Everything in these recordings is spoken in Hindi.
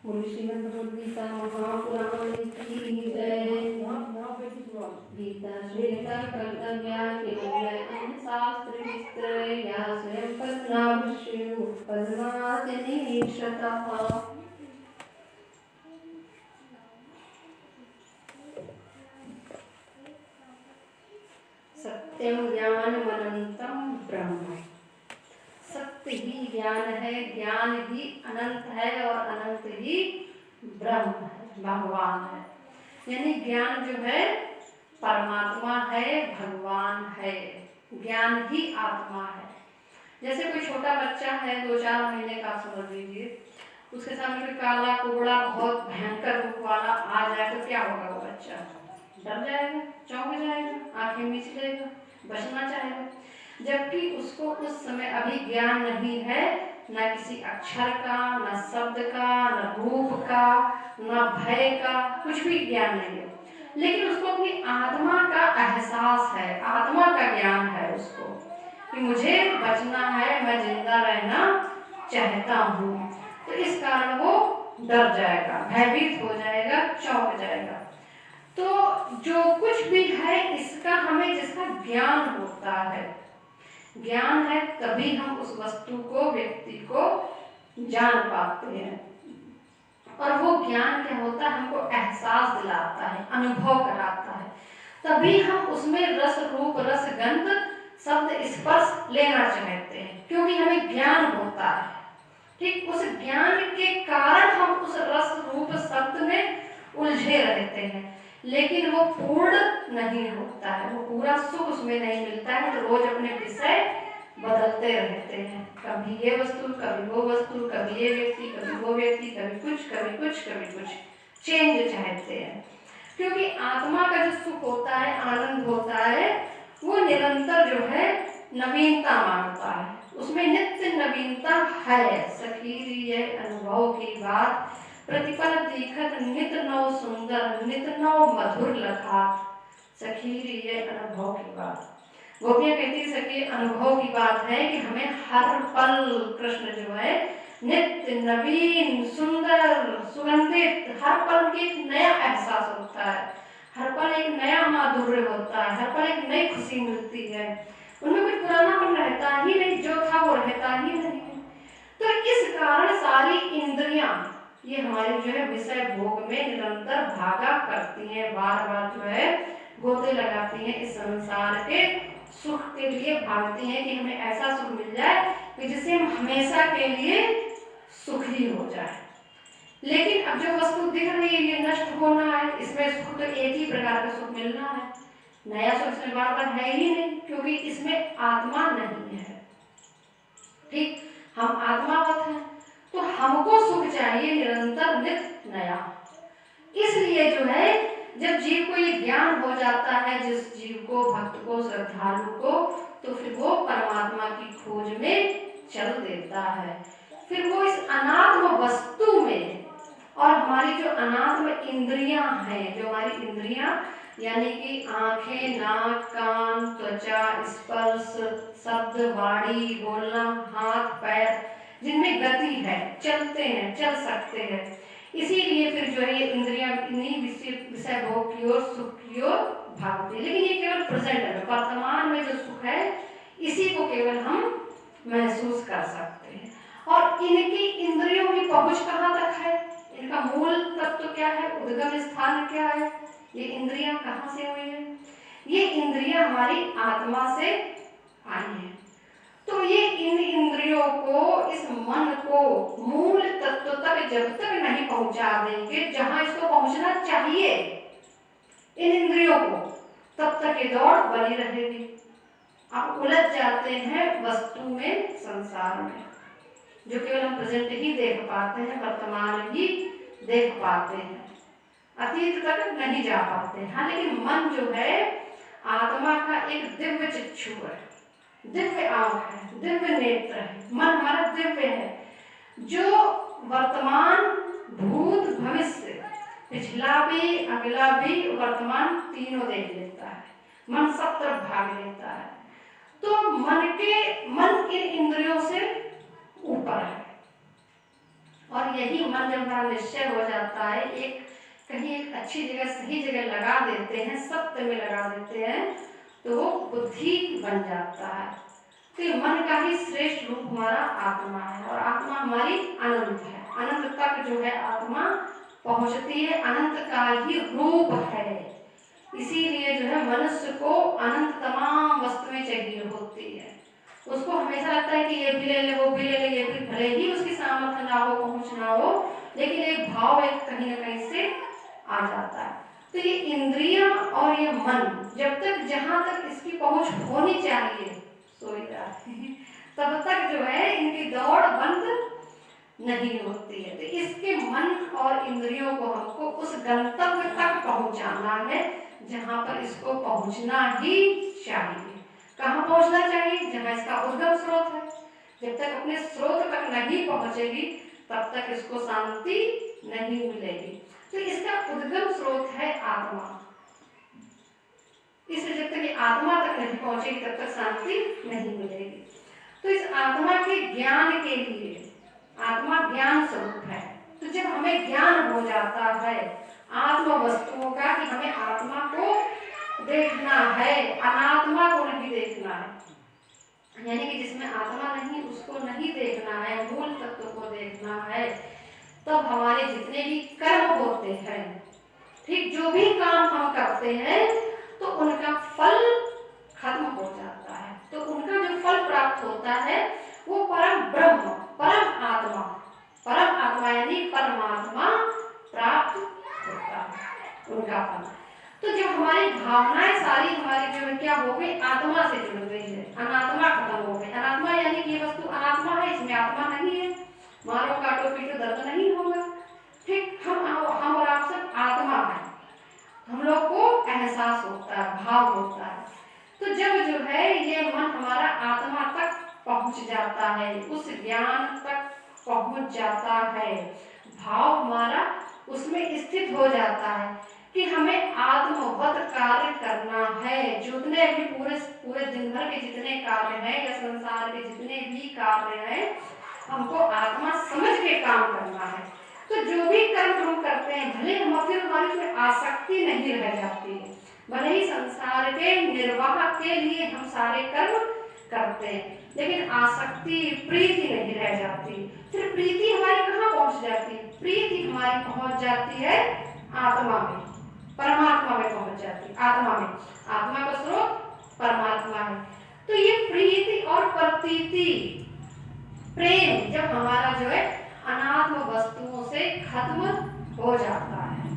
बोली श्रीमद् भगवद गीता महापुराण की जय। गीता श्वेता कर्तव्या केवल शास्त्र विस्तृय या स्वयं पद्मावश्यु पद्मातिनिशतः। सत्यम ज्ञानमनंतम ब्रह्म। सत्य ही ज्ञान है, ज्ञान ही अनंत है और अनंत ही ब्रह्म है, भगवान है। यानी ज्ञान जो है परमात्मा है, भगवान है। ज्ञान ही आत्मा है। जैसे कोई छोटा बच्चा है 2-4 महीने का, समझ लीजिए, उसके सामने कोई काला कुबड़ा बहुत भयंकर रूप वाला आ जाए तो क्या होगा? वो बच्चा डर जाएगा, चौंक जाएगा, आंखें मीच लेगा, बचना चाहेगा। जबकि उसको उस समय अभी ज्ञान नहीं है, न किसी अक्षर का, न शब्द का, न रूप का, न भय का, कुछ भी ज्ञान नहीं है। लेकिन उसको अपनी आत्मा का एहसास है, आत्मा का ज्ञान है उसको कि मुझे बचना है, मैं जिंदा रहना चाहता हूँ। तो इस कारण वो डर जाएगा, भयभीत हो जाएगा, चौंक जाएगा। तो जो कुछ भी है इसका हमें जिसका ज्ञान होता है, ज्ञान है, तभी हम उस वस्तु को, व्यक्ति को जान पाते हैं। और वो ज्ञान क्या होता है? हमको एहसास दिलाता है, अनुभव कराता है। तभी हम उसमें रस, रूप, रस, गंध, शब्द, स्पर्श लेना चाहते हैं, क्योंकि हमें ज्ञान होता है। ठीक उस ज्ञान के कारण हम उस रस, रूप, शब्द में उलझे रहते हैं, लेकिन वो पूर्ण नहीं होता है, वो पूरा सुख उसमें नहीं मिलता है। तो रोज अपने विषय बदलते रहते हैं, कभी ये वस्तु, कभी वो वस्तु, कभी ये व्यक्ति, कभी वो व्यक्ति, कभी कुछ, कभी कुछ, कभी कुछ चेंज चाहते हैं। क्योंकि आत्मा का जो सुख होता है, आनंद होता है, वो निरंतर जो है नवीनता मांगता है, उसमें नित्य नवीनता है। सखी ये अनुभव की बात, प्रतिपल दिखत नित नौ सुंदर, नित नौ मधुर लखात। सखी ये अनुभव की बात, गोपियाँ कहती है सखी अनुभव की बात है कि हमें हर पल कृष्ण जो है नित्य नवीन, सुंदर, सुगंधित, हर पल की एक नया एहसास होता है, हर पल एक नया माधुर्य होता है, हर पल एक नई खुशी मिलती है। उनमें कुछ पुरानापन रहता ही नहीं, जो था वो रहता ही नहीं है। तो इस कारण सारी इंद्रियां ये हमारी जो है विषय भोग में निरंतर भागा करती हैं, बार बार जो है गोते लगाती हैं, इस संसार के सुख के लिए भागती हैं कि हमें ऐसा सुख मिल जाए कि जिससे हम हमेशा के लिए सुखी हो जाए। लेकिन अब जो वस्तु दिख रही है ये नष्ट होना है, इसमें सुख तो एक ही प्रकार का सुख मिलना है, नया सुख इसमें बार बार है ही नहीं, क्योंकि इसमें आत्मा नहीं है। ठीक, हम आत्मावत हैं, तो हमको सुख चाहिए निरंतर, नित्य नया। इसलिए जो है जब जीव को ये ज्ञान हो जाता है, जिस जीव को, भक्त को, श्रद्धालु को, तो फिर वो परमात्मा की खोज में चल देता है। फिर वो इस अनात्म वस्तु में, और हमारी जो अनात्म इंद्रियां हैं, जो हमारी इंद्रियां यानी कि आंखें, नाक, कान, त्वचा, स्पर्श, शब्द, वाणी, बोलना, हाथ, पैर, जिनमें गति है, चलते हैं, चल सकते हैं, इसीलिए फिर जो है ये इंद्रियां इन्हीं विषय भोग की ओर, सुख की ओर भागती है। लेकिन ये केवल प्रेजेंट है, वर्तमान में जो सुख है इसी को केवल हम महसूस कर सकते हैं। और इनकी इंद्रियों की पहुंच कहाँ तक है, इनका मूल तत्व क्या है, उद्गम स्थान क्या है, ये इंद्रियां कहाँ से हुई है? ये इंद्रियां हमारी आत्मा से आई हैं। तो ये इन इंद्रियों को, इस मन को मूल तत्व तक जब तक नहीं पहुंचा देंगे जहां इसको पहुंचना चाहिए, इन इंद्रियों को, तब तक ये दौड़ बनी रहेगी। आप उलझ जाते हैं वस्तु में, संसार में, जो केवल हम प्रेजेंट ही देख पाते हैं, वर्तमान ही देख पाते हैं, अतीत तक नहीं जा पाते हैं। हाँ, लेकिन मन जो है आत्मा का एक दिव्य चक्षु है, दिव्य आंख है, दिव्य नेत्र है। मन हमारा दिव्य है, जो वर्तमान, भूत, भविष्य, पिछला भी, अगला भी, वर्तमान तीनों देख लेता है। मन सब तरफ भाग लेता है। तो मन इन इंद्रियों से ऊपर है, और यही यही मन जब हमारा निश्चय हो जाता है, कहीं एक अच्छी जगह सही जगह लगा देते हैं, सत्य में लगा देते हैं, तो वो बुद्धि बन जाता है। तो ये मन का ही श्रेष्ठ रूप हमारा आत्मा है, और आत्मा हमारी अनंत है। अनंत तक जो है आत्मा पहुंचती है, अनंत का ही रूप है। इसीलिए जो है मनुष्य को अनंत तमाम वस्तुएं चाहिए होती है। उसको हमेशा लगता है कि ये भी ले ले, वो भी ले ले, ये भी, भले ही उसकी सामर्थ्य ना हो, पहुंचना हो, लेकिन एक भाव एक कहीं ना कहीं से आ जाता है। तो ये इंद्रियां और ये मन जब तक जहां तक इसकी पहुंच होनी चाहिए तब तक जो है इनकी दौड़ बंद नहीं होती है। तो इसके मन और इंद्रियों को हमको उस गंतव्य तक पहुंचाना है जहां पर इसको पहुंचना ही चाहिए। कहाँ पहुंचना चाहिए? जहां इसका उद्गम स्रोत है। जब तक अपने स्रोत तक नहीं पहुंचेगी तब तक इसको शांति नहीं मिलेगी। तो इसका उद्गम स्रोत है आत्मा। इसलिए जब तक ये आत्मा तक नहीं पहुंचेगी तब तक शांति नहीं मिलेगी। तो इस आत्मा के ज्ञान के लिए, आत्मा ज्ञान स्वरूप है, तो जब हमें ज्ञान हो जाता है आत्म वस्तुओं का कि हमें आत्मा को देखना है, अनात्मा को नहीं देखना है, यानी कि जिसमें आत्मा नहीं उसको नहीं देखना है, मूल तत्व को देखना है, तब हमारे जितने भी कर्म होते हैं, ठीक, जो भी काम हम करते हैं, तो उनका फल खत्म हो जाता है। तो उनका जो फल प्राप्त होता है वो परम ब्रह्म, परम आत्मा यानी परमात्मा प्राप्त होता है उनका फल। तो जब हमारी भावनाएं सारी हमारी जो क्या हो गई, आत्मा से जुड़ गई है, अनात्मा खत्म हो गई। अनात्मा यानी कि ये वस्तु अनात्मा है, इसमें आत्मा नहीं है, मारो काटो पीटो दर्द नहीं होगा, ठीक। हम और आप सब आत्मा है, हम लोग को एहसास होता है, भाव होता है। तो जब जो है ये मन हमारा आत्मा तक पहुंच जाता है, उस ज्ञान तक पहुंच जाता है, भाव हमारा उसमें स्थित हो जाता है कि हमें आत्मवत कार्य करना है। जितने भी पूरे दिन भर के जितने कार्य हैं या संसार के जितने भी कार्य हैं, हमको आत्मा समझ के काम करना है। तो जो भी कर्म हम करते हैं, भले हम फिर हमारी उसमें आसक्ति नहीं रह जाती है, भले ही संसार के निर्वाह के लिए हम सारे कर्म करते हैं, लेकिन आसक्ति प्रीति नहीं रह जाती। फिर प्रीति हमारी कहाँ पहुंच जाती है? प्रीति हमारी पहुंच जाती है आत्मा में, परमात्मा में पहुंच जाती है। आत्मा का स्रोत परमात्मा है। तो ये प्रीति और प्रतीति, प्रेम जब हमारा जो है अनात्म वस्तुओं से खत्म हो जाता है,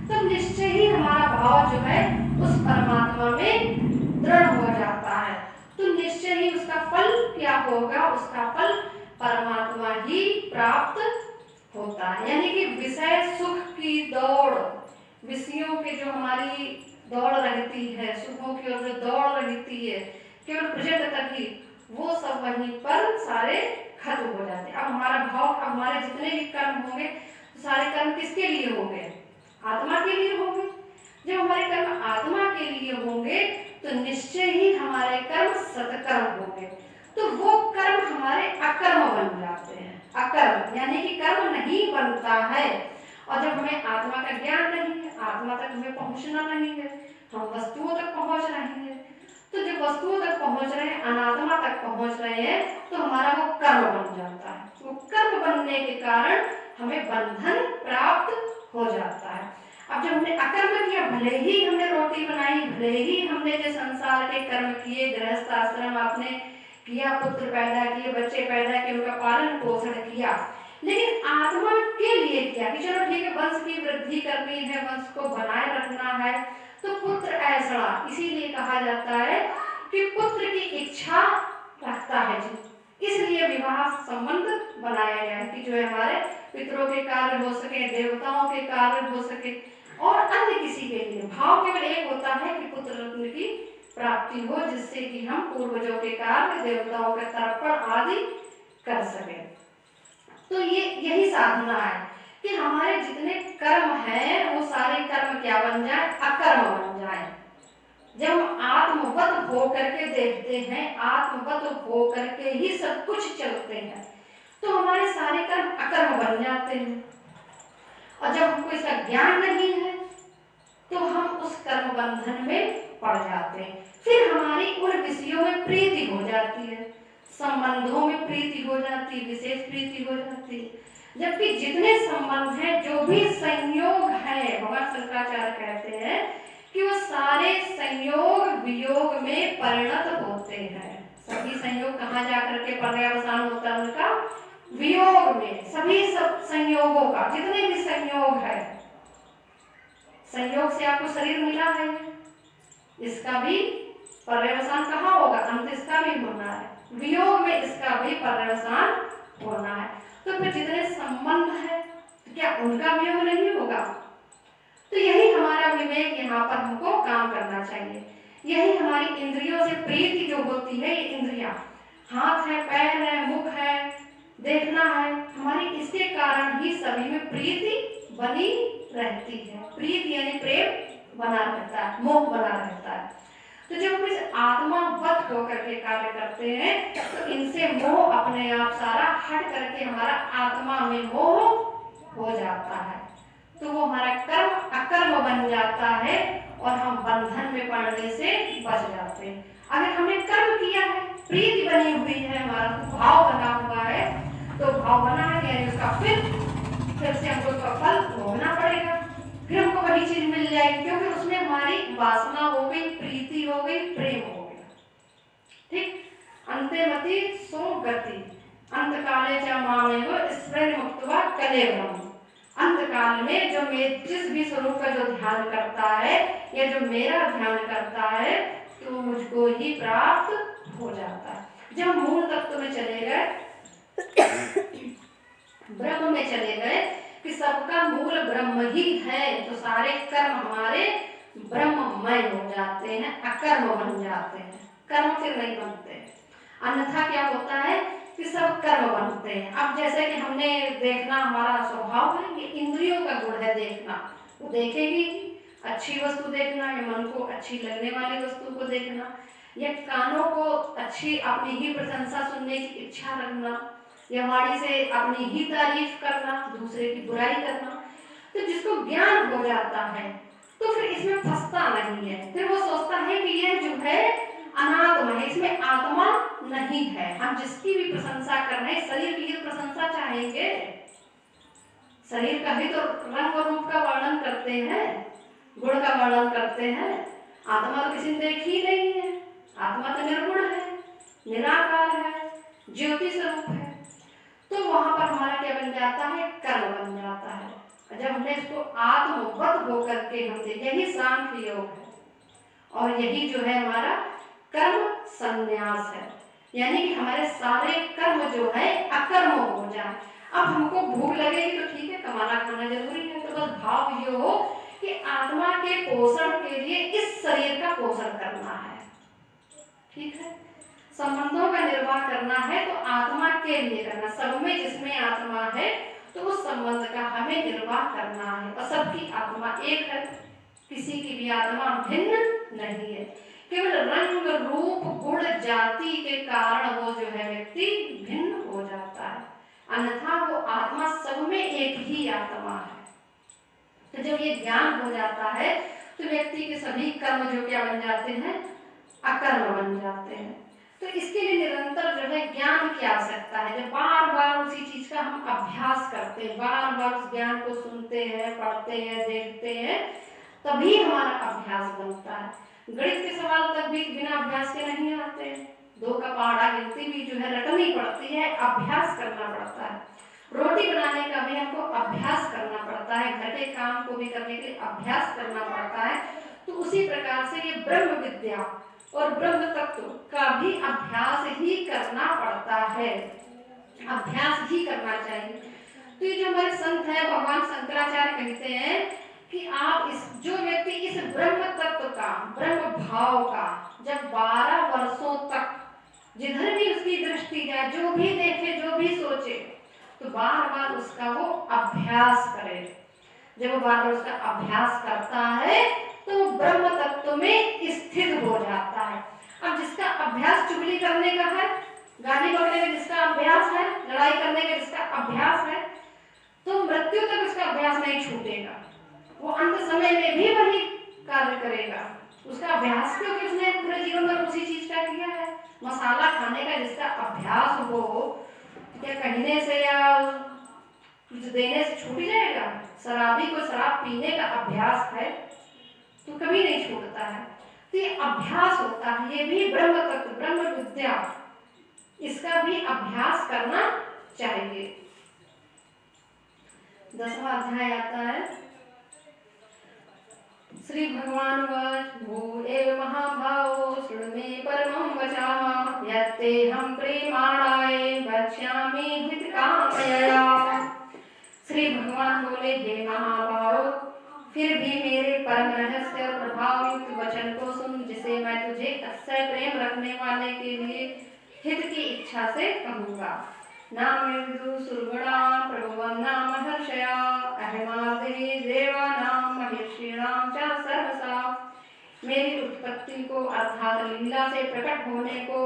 तब निश्चय ही हमारा भाव जो है उस परमात्मा में दृढ़ हो जाता है। तो निश्चय ही उसका फल क्या होगा? उसका फल परमात्मा ही प्राप्त होता है। यानी कि विषय सुख की दौड़, विषयों की जो हमारी दौड़ रहती है, सुखों की ओर जो दौड़ रहती है केवल प्रेजेंट तक ही, वो सब वहीं पर सारे खत्म हो जाते हैं। अब हमारा भाव, अब हमारे जितने भी कर्म होंगे तो सारे कर्म किसके लिए होंगे? आत्मा के लिए होंगे। जब हमारे कर्म आत्मा के लिए होंगे तो निश्चय ही हमारे कर्म सत्कर्म होंगे। तो वो कर्म हमारे अकर्म बन जाते हैं। अकर्म यानी कि कर्म नहीं बनता है। और जब हमें आत्मा का ज्ञान नहीं है, आत्मा तक हमें पहुंचना नहीं है, हम वस्तुओं तक पहुंच रहे हैं, तो जब वस्तुओं तक पहुंच रहे हैं, अनात्मा तक पहुंच रहे हैं, तो हमारा वो कर्म बन जाता है। वो कर्म बनने के कारण हमें बंधन प्राप्त हो जाता है। अब जब हमने अकर्म किया, भले ही हमने रोटी बनाई, भले ही हमने जो संसार के कर्म किए, गृहस्थ आश्रम आपने किया, पुत्र पैदा किए, बच्चे पैदा किए, उनका पालन पोषण किया, लेकिन आत्मा के लिए किया कि चलो ठीक है, वंश की वृद्धि करनी है, वंश को बनाए रखना है, तो पुत्र ऐसा इसीलिए कहा जाता है कि पुत्र की इच्छा रखता है जी, इसलिए विवाह संबंध बनाया गया है कि जो हमारे पितरों के कार्य हो सके, देवताओं के कार्य हो सके, और अन्य किसी के लिए भाव केवल एक होता है कि पुत्र रत्न की प्राप्ति हो, जिससे कि हम पूर्वजों के कार्य, देवताओं का तर्पण आदि कर सके। तो ये यही साधना है कि हमारे जितने कर्म हैं वो सारे कर्म क्या बन जाए? अकर्म बन जाए। जब हम आत्मवत हो करके देखते हैं, आत्मवत हो करके ही सब कुछ चलते हैं, तो हमारे सारे कर्म अकर्म बन बन जाते हैं। और जब हमको इसका ज्ञान नहीं है तो हम उस कर्म बंधन में पड़ जाते हैं। फिर हमारी उन विषयों में प्रीति हो जाती है, संबंधों में प्रीति हो जाती है, विशेष प्रीति हो जाती है। जबकि जितने संबंध हैं, जो भी संयोग है, भगवान शंकराचार्य कहते हैं कि वो सारे संयोग वियोग में परिणत होते हैं। सभी संयोग कहाँ जाकर के पर्यावसान होता है उनका? वियोग में। सभी सब संयोगों का, जितने भी संयोग है, संयोग से आपको शरीर मिला है, इसका भी पर्यवसान कहाँ होगा? अंत इसका भी होना है। वियोग में इसका भी पर्यवसान होना है। तो फिर जितने संबंध है, क्या उनका वियोग नहीं होगा? तो यही हमारा विवेक यहाँ पर हमको काम करना चाहिए। यही हमारी इंद्रियों से प्रीति जो होती है, ये इंद्रियां, हाथ है, पैर है, मुख है, देखना है, हमारी इसके कारण ही सभी में प्रीति बनी रहती है। प्रीति यानी प्रेम बना रहता है, मोह बना रहता है। तो जब हम इस आत्मावत होकर के कार्य करते हैं तो इनसे मोह अपने आप सारा हट करके हमारा आत्मा में मोह हो जाता है। तो वो हमारा कर्म अकर्म बन जाता है और हम बंधन में पड़ने से बच जाते हैं। अगर हमने कर्म किया है, प्रीति बनी हुई है, हमारा भाव बना हुआ है, तो भाव बना है यानी उसका फिर से हमको उसका फल भोगना पड़ेगा। फिर हमको वही चीज मिल जाएगी, क्योंकि उसमें हमारी वासना हो गई, प्रीति हो गई, प्रेम हो गया। ठीक। अंतेमति सो गति अंतकाले च मामेव स्मरण मुक्त्वा कलेवरम। अंतकाल में जो जिस भी स्वरूप का जो ध्यान करता है या जो मेरा ध्यान करता है तो मुझको ही प्राप्त हो जाता है। जब मूल तत्व में चले गए, ब्रह्म में चले गए कि सबका मूल ब्रह्म ही है, तो सारे कर्म हमारे ब्रह्ममय हो जाते हैं, अकर्म बन जाते हैं। कर्म फिर नहीं बनते। अन्यथा क्या होता है कि सब कर्म बनते हैं। अब जैसे कि हमने देखना, हमारा स्वभाव है, ये इंद्रियों का गुण है देखना। वो देखेगी अच्छी वस्तु देखना, या मन को अच्छी लगने वाली वस्तु को देखना, या कानों को अच्छी अपनी ही प्रशंसा सुनने की इच्छा रखना, या वाणी से अपनी ही तारीफ करना, दूसरे की बुराई करना। तो जिसको ज्ञान हो जाता है तो फिर इसमें फंसता नहीं है। फिर वो सोचता है कि यह जो है अनात्मा है, इसमें आत्मा नहीं है। हम जिसकी भी प्रशंसा कर रहे हैं, शरीर की प्रशंसा चाहेंगे, शरीर का भी तो रंग और रूप का वर्णन करते हैं, गुण का वर्णन करते हैं। आत्मा तो किसी ने देखी ही नहीं है। आत्मा तो निर्गुण है, निराकार है, ज्योति स्वरूप है। तो वहां पर हमारा क्या बन जाता है? कर्म बन जाता है। जब हमने इसको आत्मवत होकर के हम देखें, यही सांख्य योग है और यही जो है हमारा कर्म संन्यास है। यानी कि हमारे सारे कर्म जो है अकर्म हो जाए। अब हमको भूख लगेगी तो ठीक है, कमाना खाना जरूरी है, तो बस भाव ये हो कि आत्मा के पोषण के लिए इस शरीर का पोषण करना है। ठीक है, संबंधों का निर्वाह करना है तो आत्मा के लिए करना। सब में जिसमें आत्मा है तो उस संबंध का हमें निर्वाह करना है। और सबकी आत्मा एक है, किसी की भी आत्मा भिन्न नहीं है। केवल रंग रूप गुण जाति के कारण वो जो है व्यक्ति भिन्न हो जाता है, अन्यथा वो आत्मा सब में एक ही आत्मा है। तो जब ये ज्ञान हो जाता है तो व्यक्ति के सभी कर्म जो क्या बन जाते हैं? अकर्म बन जाते हैं। तो इसके लिए निरंतर जो है ज्ञान की आवश्यकता है। जब बार बार उसी चीज का हम अभ्यास करते हैं, बार बार उस ज्ञान को सुनते हैं, पढ़ते हैं, देखते हैं, तभी हमारा अभ्यास बनता है। गणित के सवाल तक भी बिना अभ्यास के नहीं आते। 2 का पहाड़ा गिनती भी जो है रटनी पड़ती है, अभ्यास करना पड़ता है। रोटी बनाने का भी हमको अभ्यास करना पड़ता है, घर के काम को भी करने के लिए अभ्यास करना पड़ता है। तो उसी प्रकार से ये ब्रह्म विद्या और ब्रह्म तत्व का भी अभ्यास ही करना पड़ता है, अभ्यास ही करना चाहिए। तो ये जो हमारे संत है, भगवान शंकराचार्य कहते हैं कि आप जो व्यक्ति इस ब्रह्म तत्व का, ब्रह्म भाव का जब 12 वर्षों तक जिधर भी उसकी दृष्टि जाए, जो भी देखे, जो भी सोचे, तो बार बार उसका वो अभ्यास करे। जब वो बार बार उसका अभ्यास करता है तो ब्रह्म तत्व में स्थित हो जाता है। अब जिसका अभ्यास चुगली करने का है, गाली बकने का जिसका अभ्यास है, लड़ाई करने का जिसका अभ्यास है, समय में भी वही कार्य करेगा। उसका अभ्यास, क्योंकि उसने पूरे जीवन में उसी चीज का किया है। मसाला खाने का जिसका अभ्यास हो, क्या कहने से या कुछ देने से छूट जाएगा? शराबी को शराब पीने का अभ्यास है तो कभी नहीं छूटता है। तो ये अभ्यास होता है, ये भी ब्रह्म तत्व, ब्रह्म विद्या, इसका भी अभ्यास करना चाहिए। 10वां अध्याय आता है। श्री भगवान वच भू एव महाभावो शृणु मे परमं वचामः यत्ते हम प्रेमाणाय वक्ष्यामि हितकामया। श्री भगवान बोले, हे महाभाव, फिर भी मेरे परम रहस्य और प्रभावयुक्त वचन को सुन, जिसे मैं तुझे अक्षय प्रेम रखने वाले के लिए हित की इच्छा से कहूँगा। नाम विदु सुरगुणा प्रभुवन्ना महर्षया अहिमादि देवानां महिषीणां च सर्वसा। मेरी उत्पत्ति को अर्थात लीला से प्रकट होने को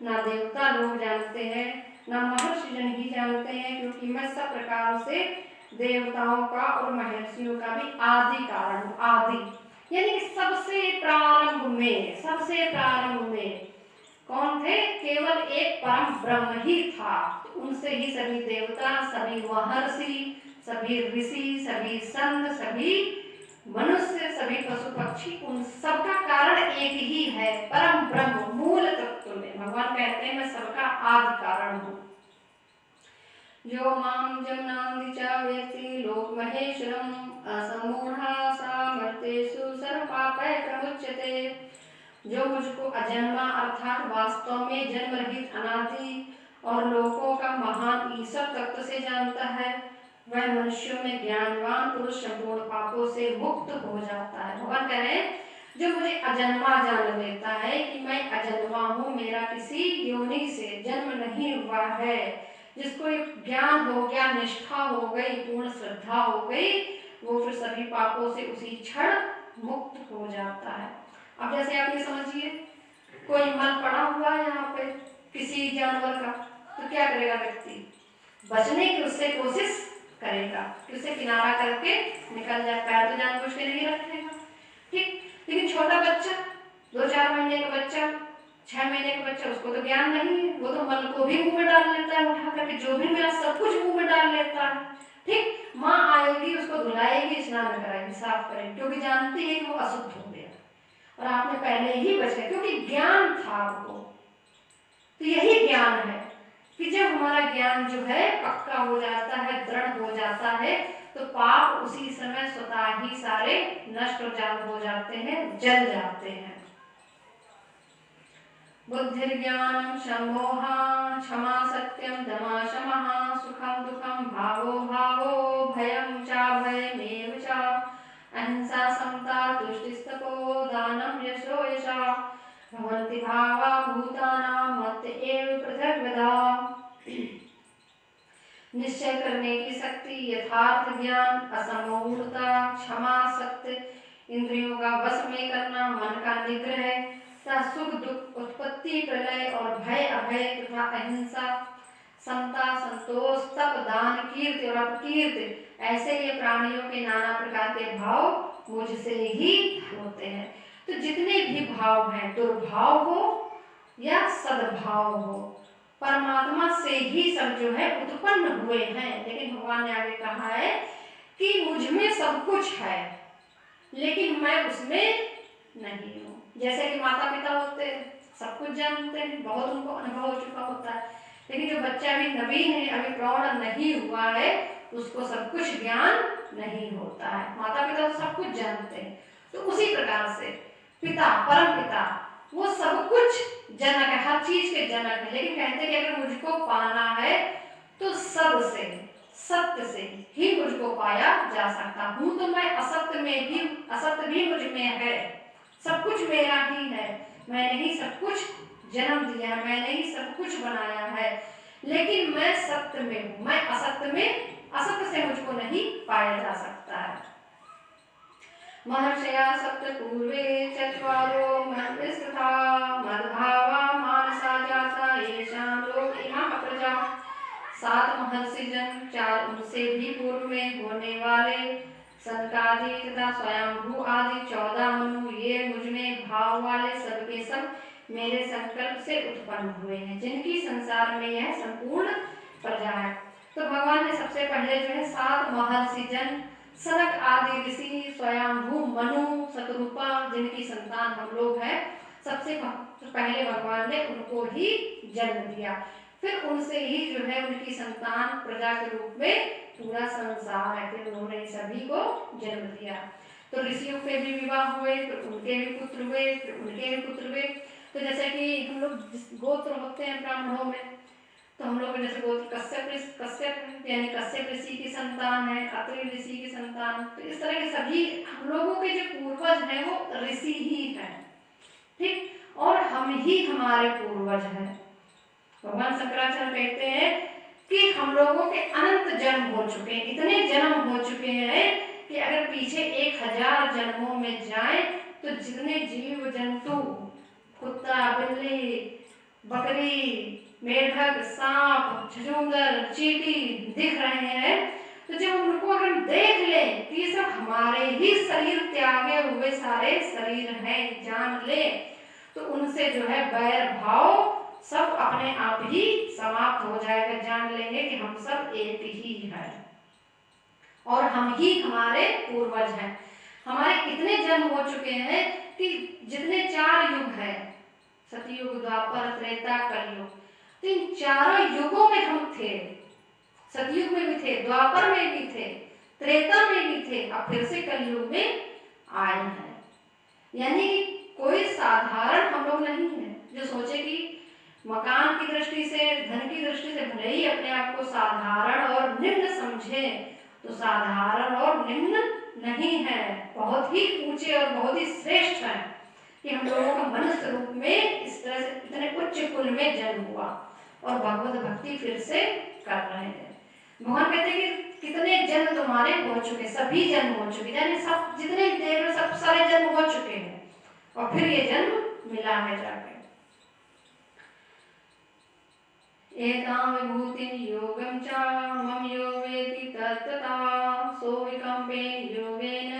न देवता लोग जानते हैं न महर्षि जन ही जानते हैं, क्योंकि मैं सब प्रकार से देवताओं का और महर्षियों का भी आदि कारण हूँ। आदि यानी सबसे प्रारंभ में कौन थे? केवल एक परम ब्रह्म ही था। उनसे ही सभी देवता, सभी महर्षि, सभी ऋषि, सभी संत, सभी मनुष्य, सभी पशु पक्षी, उन सबका कारण एक ही है, परम ब्रह्म मूल तत्व में। भगवान कहते हैं मैं सबका आदि कारण हूँ। जो मां जमनांदि च वेत्ति लोक महेश्वरम असमूढ़ा सामर्थ्येषु सर्व पापै प्रमुच्यते। जो मुझको अजन्मा अर्थात वास्तव में जन्म रहित अनादि और लोकों का महान ईश्वर तत्व से जानता है, वह मनुष्यों में ज्ञानवान पुरुष संपूर्ण पापों से मुक्त हो जाता है। भगवान कह रहे हैं जो मुझे अजन्मा जान लेता है कि मैं अजन्मा हूँ, मेरा किसी योनि से जन्म नहीं हुआ है, जिसको एक ज्ञान हो गया, निष्ठा हो गई, पूर्ण श्रद्धा हो गई, वो फिर सभी पापों से उसी क्षण मुक्त हो जाता है। अब जैसे आप ये समझिए, कोई मल पड़ा हुआ है यहाँ पे किसी जानवर का, तो क्या करेगा व्यक्ति? बचने की उससे कोशिश करेगा कि उससे किनारा करके निकल जाए, पैर तो जानबूझ के नहीं रखेगा, ठीक। लेकिन छोटा बच्चा, 2-4 महीने का बच्चा, 6 महीने का बच्चा, उसको तो ज्ञान नहीं है, वो तो मल को भी मुंह में डाल लेता है, उठा करके जो भी मिला सब कुछ मुंह में डाल लेता है, ठीक। माँ आएगी, उसको धुलाएगी, स्नान कराएगी, साफ करेगी, क्योंकि जानती है कि वो अशुद्ध हो गया और आपने पहले ही बच गया, क्योंकि ज्ञान था वो। तो यही ज्ञान है कि जब हमारा ज्ञान जो है पक्का हो जाता है, दृढ़ हो जाता है, तो पाप उसी समय स्वतः ही सारे नष्ट हो जाते हैं, जल जाते हैं। बुद्धिर्ज्ञानम सम्मोहा क्षमा सत्यम दमा शमः सुखम दुखम भावो भावो भयम चा भयमेव च अहिंसा समता तुष्टिस्तपो दानम यशो यशा भवन्ति भावा भूतानां मत्त एव पृथग्विधा। निश्चय करने की शक्ति, यथार्थ ज्ञान, असमूढ़ता, क्षमा, सत्य, इंद्रियों का वश में करना, मन का निग्रह, सुख दुख, उत्पत्ति प्रलय और भय अभय तथा अहिंसा, समता, संतोष, तप, दान, कीर्ति और अपकीर्ति, ऐसे ये प्राणियों के नाना प्रकार के भाव मुझसे ही होते हैं। तो जितने भी भाव हैं, दुर्भाव हो या सद्भाव हो, परमात्मा से ही सब जो है उत्पन्न हुए हैं। लेकिन भगवान ने आगे कहा है कि मुझ में सब कुछ है, लेकिन मैं उसमें नहीं हूँ। जैसे कि माता पिता होते हैं, सब कुछ जानते हैं, बहुत उनको अनुभव हो चुका होता है, लेकिन जो बच्चा अभी नवीन है, अभी प्रौढ़ नहीं हुआ है, उसको सब कुछ ज्ञान नहीं होता है। माता पिता तो सब कुछ जानते हैं। तो उसी प्रकार से पिता, परम पिता, वो सब कुछ जनक है, हर चीज के जनक है, लेकिन कहते हैं कि अगर मुझको पाना है तो सद से, सत्य से ही मुझको पाया जा सकता हूँ। तो मैं असत्य में भी, असत्य भी मुझ में है, सब कुछ मेरा ही है, मैंने ही सब कुछ जन्म दिया है, मैंने ही सब कुछ बनाया है, लेकिन मैं सत्य में हूँ, मैं असत्य में, असत्य से मुझको नहीं पाया जा सकता है। महर्षया सप्त पूर्वे चत्वारो मनुस्तथा मद्भावा मानसा जाता येषां लोक इमाः प्रजा। 7 महर्षि जन, 4 उनसे भी पूर्व में होने वाले सनकादि तथा स्वयंभू आदि 14 मनु, ये मुझमें भाव वाले सबके सब मेरे संकल्प से उत्पन्न हुए हैं, जिनकी संसार में यह संपूर्ण प्रजा है। तो भगवान ने सबसे पहले जो है 7 महर्षि जन, सनक आदि ऋषि, स्वयंभू मनु, शतरूपा, जिनकी संतान हम लोग हैं, सबसे पहले भगवान ने उनको ही जन्म दिया। फिर उनसे ही जो है उनकी संतान प्रजा के रूप में पूरा संसार है, फिर उन्होंने सभी को जन्म दिया। तो ऋषियों के भी विवाह हुए, फिर उनके भी पुत्र हुए, फिर उनके भी पुत्र हुए। तो जैसे कि हम लोग गोत्र होते हैं ब्राह्मणों में, तो हम लोग जैसे गोत्र कश्यप यानी कश्यप ऋषि की संतान है, अत्रि ऋषि की संतान। तो इस तरह के सभी हम लोगों के जो पूर्वज हैं वो ऋषि ही हैं, ठीक, और हम ही हमारे पूर्वज हैं। भगवान शंकराचार्य कहते हैं कि हम लोगों के अनंत जन्म हो चुके हैं, इतने जन्म हो चुके हैं कि अगर पीछे 1000 जन्मों में जाए तो जितने जीव जंतु, कुत्ता, बिल्ली, बकरी, मेढक, सांप, छछूंदर, चींटी दिख रहे हैं, तो जब उनको अगर हम देख ले कि ये सब हमारे ही शरीर त्यागे हुए सारे शरीर हैं, जान ले, तो उनसे जो है बैर भाव सब अपने आप ही समाप्त हो जाएगा। जान लेंगे कि हम सब एक ही हैं और हम ही हमारे पूर्वज हैं। हमारे इतने जन्म हो चुके हैं कि जितने 4 युग हैं, सतयुग, द्वापर, त्रेता, कलयुग, तो इन चारों युगों में हम थे। सतयुग में भी थे, द्वापर में भी थे, त्रेता में भी थे, अब फिर से कलयुग में आए हैं। यानी कोई साधारण हम लोग नहीं है जो सोचे कि मकान की दृष्टि से, धन की दृष्टि से भले ही अपने आप को साधारण और निम्न समझे, तो साधारण और निम्न नहीं है, बहुत ही ऊंचे और बहुत ही श्रेष्ठ है कि हम लोगों का मनुष्य रूप में इस तरह से इतने उच्च कुल में जन्म हुआ और भगवत भक्ति फिर से कर रहे हैं। भगवान कहते हैं कि कितने जन्म तुम्हारे हो चुके, सभी जन्म हो चुके, यानी सब जितने देव सब सारे जन्म हो चुके हैं और फिर ये जन्म मिला है जाके। एतां विभूतिं योगं च मम यो वेति तत्तथा सो विकम्पेन योगेन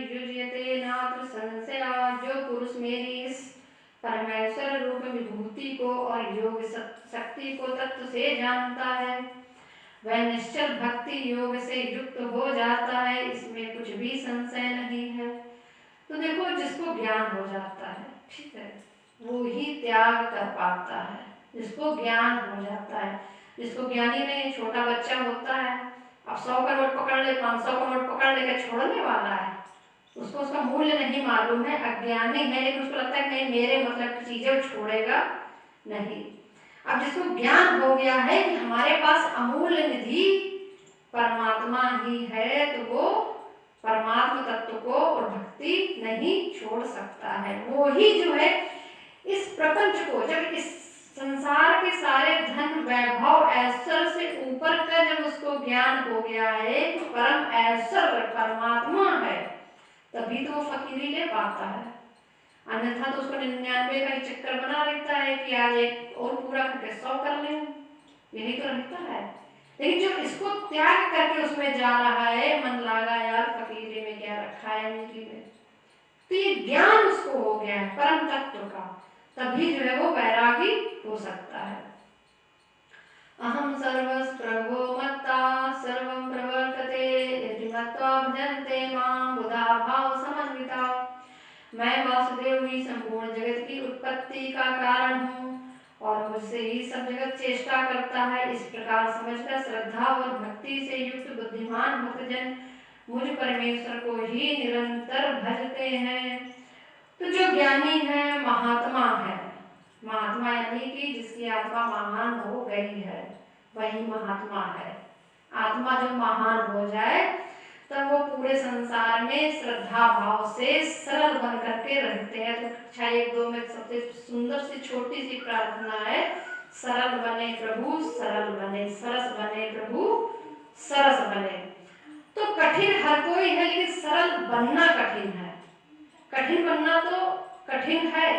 युज्यते नात्र संशया। जो पुरुष मेरी इस परमेश्वर रूप विभूति को और योग शक्ति को तत्व से जानता है, वह निश्चल भक्ति योग से युक्त हो जाता है, इसमें कुछ भी संशय नहीं है। तो देखो, जिसको ज्ञान हो जाता है, ठीक है, वो ही त्याग कर पाता है। जिसको ज्ञान हो जाता है, जिसको ज्ञानी नहीं, छोटा बच्चा होता है, अब 100 का नोट पकड़ ले, 500 का नोट पकड़ लेकर छोड़ने वाला है, उसको उसका मूल्य नहीं मालूम है, अज्ञानी है, लेकिन उसको लगता है नहीं मेरे मतलब की चीजें छोड़ेगा नहीं। अब जिसको ज्ञान हो गया है कि हमारे पास अमूल्य निधि परमात्मा ही है, तो वो परमात्मा तत्व को और भक्ति नहीं छोड़ सकता है। वो ही जो है इस प्रपंच को, जब इस संसार के सारे धन, वैभव, ऐश्वर्य से ऊपर का जब उसको ज्ञान हो गया है कि परम ऐश्वर्य परमात्मा है, तभी तो वो फकीरी ले पाता है। अन्यथा तो उसको 99 का ही चक्कर बना रहता है कि आज एक और पूरा करके 100 कर ले, यही तो रहता है। लेकिन जो इसको त्याग करके उसमें जा रहा है, मन लगा यार फकीरी में क्या रखा है मिट्टी में, तो ये ज्ञान उसको हो गया है परम तत्व का, तभी जो है वो वैरागी हो सकता है। अहम सर्वस्प्रभो मत्ता सर्वं प्रवर्तते यदि मत्वा भजन्ते मां बुधा भाव समन्विता। मैं वासुदेव ही संपूर्ण जगत की उत्पत्ति का कारण हूँ और मुझसे ही सब जगत चेष्टा करता है। इस प्रकार समझकर श्रद्धा और भक्ति से युक्त बुद्धिमान भक्तजन मुझ परमेश्वर को ही निरंतर भजते हैं। तो जो ज्ञानी है, महात्मा है, महात्मा यानी कि जिसकी आत्मा महान हो गई है, वही महात्मा है। आत्मा जब महान हो जाए तब वो पूरे संसार में श्रद्धा भाव से सरल बन करके रहते हैं। तो कक्षा 1-2 में सबसे सुंदर सी छोटी सी प्रार्थना है, सरल बने प्रभु सरल बने, सरस बने प्रभु सरस बने। तो कठिन हर कोई है, लेकिन सरल बनना कठिन है। कठिन बनना तो कठिन है,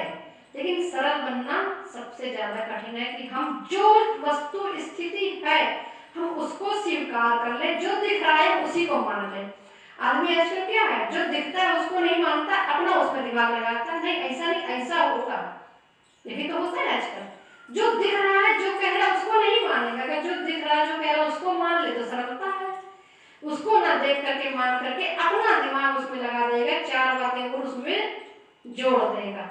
लेकिन सरल बनना सबसे ज्यादा कठिन है कि हम जो वस्तु स्थिति है हम उसको स्वीकार कर ले, जो दिख रहा है उसी को मान ले। आदमी आजकल क्या है, जो दिखता है उसको नहीं मानता, अपना उसमें दिमाग लगाता है, नहीं ऐसा नहीं ऐसा होगा। यही तो होता है आजकल, जो दिख रहा है जो कह रहा है उसको नहीं मानेगा, अगर जो दिख रहा है जो कह रहा है उसको मान ले तो सरलता है, उसको ना देख करके मान करके अपना दिमाग उसमें लगा देगा, चार बातें और उसमें जोड़ देगा।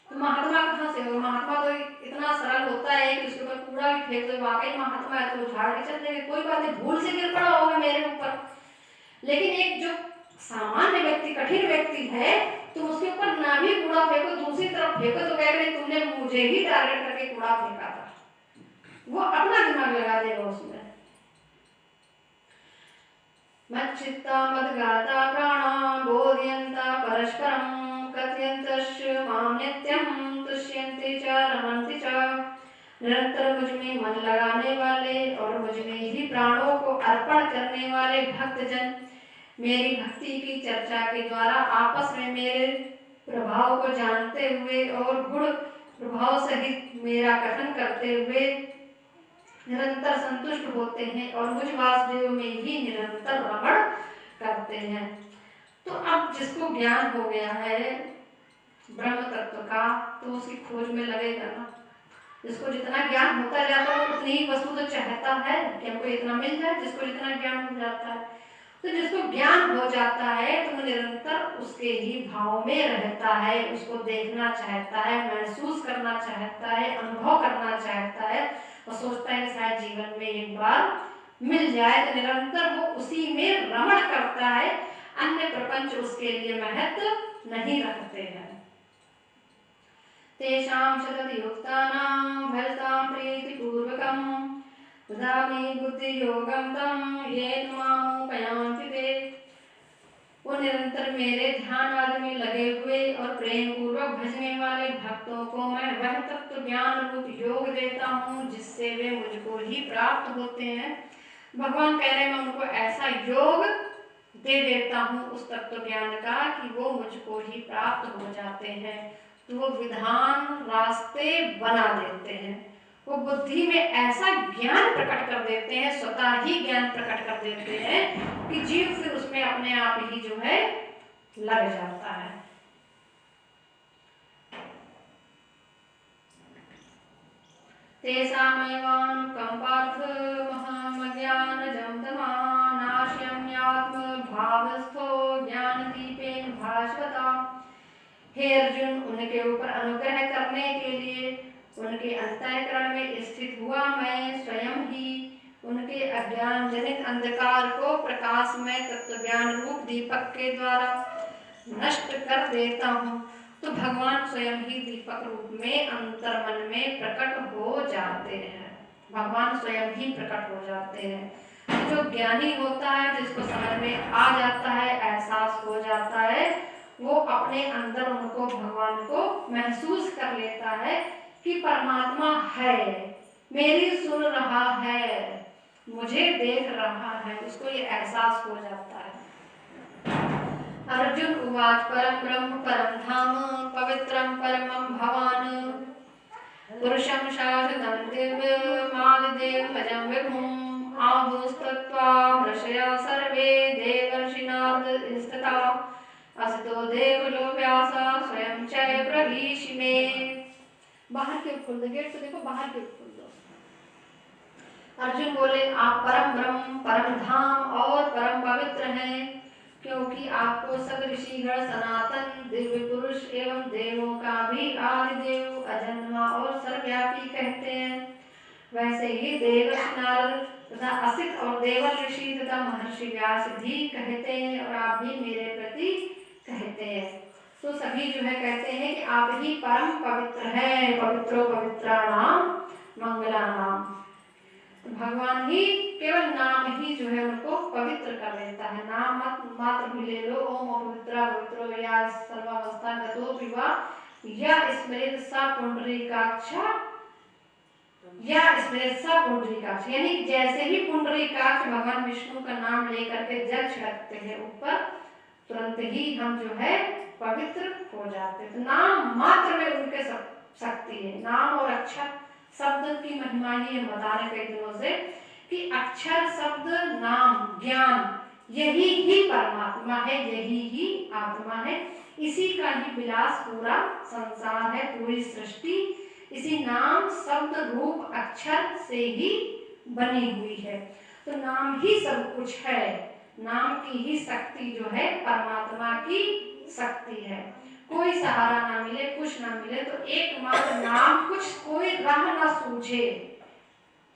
तो महात्मा कहाँ से होगा, महात्मा तो इतना सरल होता है कि उसके ऊपर कूड़ा भी फेंक दो, वाकई महात्मा है तो उछाड़ के चल देगा, कोई बात नहीं, भूल से गिर पड़ा होगा मेरे ऊपर। लेकिन एक जो सामान्य व्यक्ति, कठिन व्यक्ति है, तुम उसके ऊपर ना भी कूड़ा फेंको, दूसरी तरफ फेंको तो कह रहे तुमने मुझे ही टारगेट करके कूड़ा फेंका था, वो अपना दिमाग लगा देगा उसमें। मच्चित्ता मद्गाता प्राणा बोधयन्ता परस्परं कथयन्तश्च मां नित्यं तुष्यन्ते च रमन्ते च। निरंतर मुझ में मन लगाने वाले और मुझ में ही प्राणों को अर्पण करने वाले भक्तजन मेरी भक्ति की चर्चा के द्वारा आपस में मेरे प्रभाव को जानते हुए और गुण प्रभाव सहित मेरा कथन करते हुए निरंतर संतुष्ट होते हैं और मुझ वासुदेव में ही निरंतर रमण करते हैं। तो अब जिसको ज्ञान हो गया है ब्रह्म तत्व का, तो उसकी खोज में लगेगा ना। जिसको जितना ज्ञान होता जाता है उतनी ही वस्तु तो चाहता है कि हमको इतना मिल जाए, जिसको जितना ज्ञान हो जाता है। तो जिसको ज्ञान हो जाता है तो वो निरंतर उसके ही भाव में रहता है, उसको देखना चाहता है, महसूस करना चाहता है, अनुभव करना चाहता है और सोचता है कि शायद जीवन में एक बार मिल जाए, तो निरंतर वो उसी में रमण करता है। अन्य प्रपंच उसके लिए महत्व नहीं रखते हैं। तेषां सतत युक्तानां भजतां प्रीतिपूर्वकं ददामि बुद्धियोगं तं येन मामुपयान्ति ते। वो निरंतर मेरे ध्यान आदि में लगे हुए और प्रेम पूर्वक भजने वाले भक्तों को मैं वह तत्व ज्ञान रूप योग देता हूँ जिससे वे मुझको ही प्राप्त होते हैं। भगवान कह रहे हैं मैं उनको ऐसा योग दे देता हूँ उस तत्व ज्ञान का कि वो मुझको ही प्राप्त हो जाते हैं। तो वो विधान रास्ते बना देते हैं, वो बुद्धि में ऐसा ज्ञान प्रकट कर देते हैं, स्वतः ही ज्ञान प्रकट कर देते हैं कि जीव फिर उसमें अपने आप ही जो है लग जाता है। तेषामेवानुकम्पार्थ महामज्ञानजं तमानाश्यम्यात्म भावस्थो ज्ञानदीपेन भास्वता। हे अर्जुन, उनके ऊपर अनुग्रह करने के लिए उनके अंतःकरण में स्थित हुआ मैं स्वयं ही उनके अज्ञान जनित अंधकार को प्रकाशमय तत्वज्ञान रूप दीपक के द्वारा नष्ट कर देता हूँ। तो भगवान स्वयं ही दीपक रूप में अंतर्मन में प्रकट हो जाते हैं, भगवान स्वयं ही प्रकट हो जाते हैं। जो ज्ञानी होता है, जिसको समझ में आ जाता है, एहसास हो जाता है, वो अपने अंदर उनको भगवान को महसूस कर लेता है कि परमात्मा है, मेरी सुन रहा है, मुझे देख रहा है, उसको ये एहसास हो जाता है। अर्जुन उवाच परम ब्रह्म परम धाम पवित्रम परमं भवान पुरुषं शाश्वतं दिव्यमादिदेवमजं विभुम् आहुस्तत्वा ऋषयः सर्वे देवर्षिनार्दस्तथा असतो देवलो व्यासा स्वयं च ब्रवीषि मे। बाहर के खोल दो, गेट से देखो, बाहर के खोल दो। अर्जुन बोले आप परम ब्रह्म परम धाम और परम पवित्र हैं, क्योंकि आपको सब ऋषिगण सनातन दिव्य पुरुष एवं देवों का भी आदि देव अजन्मा और सर्वव्यापी कहते हैं। वैसे ही देवर्षि नारद तथा असित और देवल ऋषि तथा महर्षि व्यास भी कहते हैं और आप भी मेरे प्रति कहते हैं। तो सभी जो है कहते हैं कि आप ही परम पवित्र हैं, पवित्रो पवित्राणाम मंगलानाम। भगवान ही केवल नाम ही जो है उनको पवित्र कर देता है। नाम मात्र भी ले लो, ओम पवित्रा पवित्रो या सर्वावस्था गतो विवा या स्मृत सा पुंडरीकाक्ष या स्मृत सा पुंडरीकाक्ष, यानी जैसे ही पुंडरीकाक्ष भगवान विष्णु का नाम लेकर के जल छिड़कते हैं ऊपर, तुरंत ही हम जो है पवित्र हो जाते हैं। तो नाम मात्र में उनके शक्ति है। नाम और अक्षर शब्द की महिमा ही हम बता रहे कई दिनों से कि अक्षर शब्द नाम ज्ञान यही ही परमात्मा है, यही ही आत्मा है, इसी का ही विलास पूरा संसार है, पूरी सृष्टि इसी नाम शब्द रूप अक्षर से ही बनी हुई है। तो नाम ही सब कुछ है, नाम की ही शक्ति जो है परमात्मा की शक्ति है। कोई सहारा ना मिले, कुछ ना मिले तो एकमात्र नाम, कुछ कोई राह ना सूझे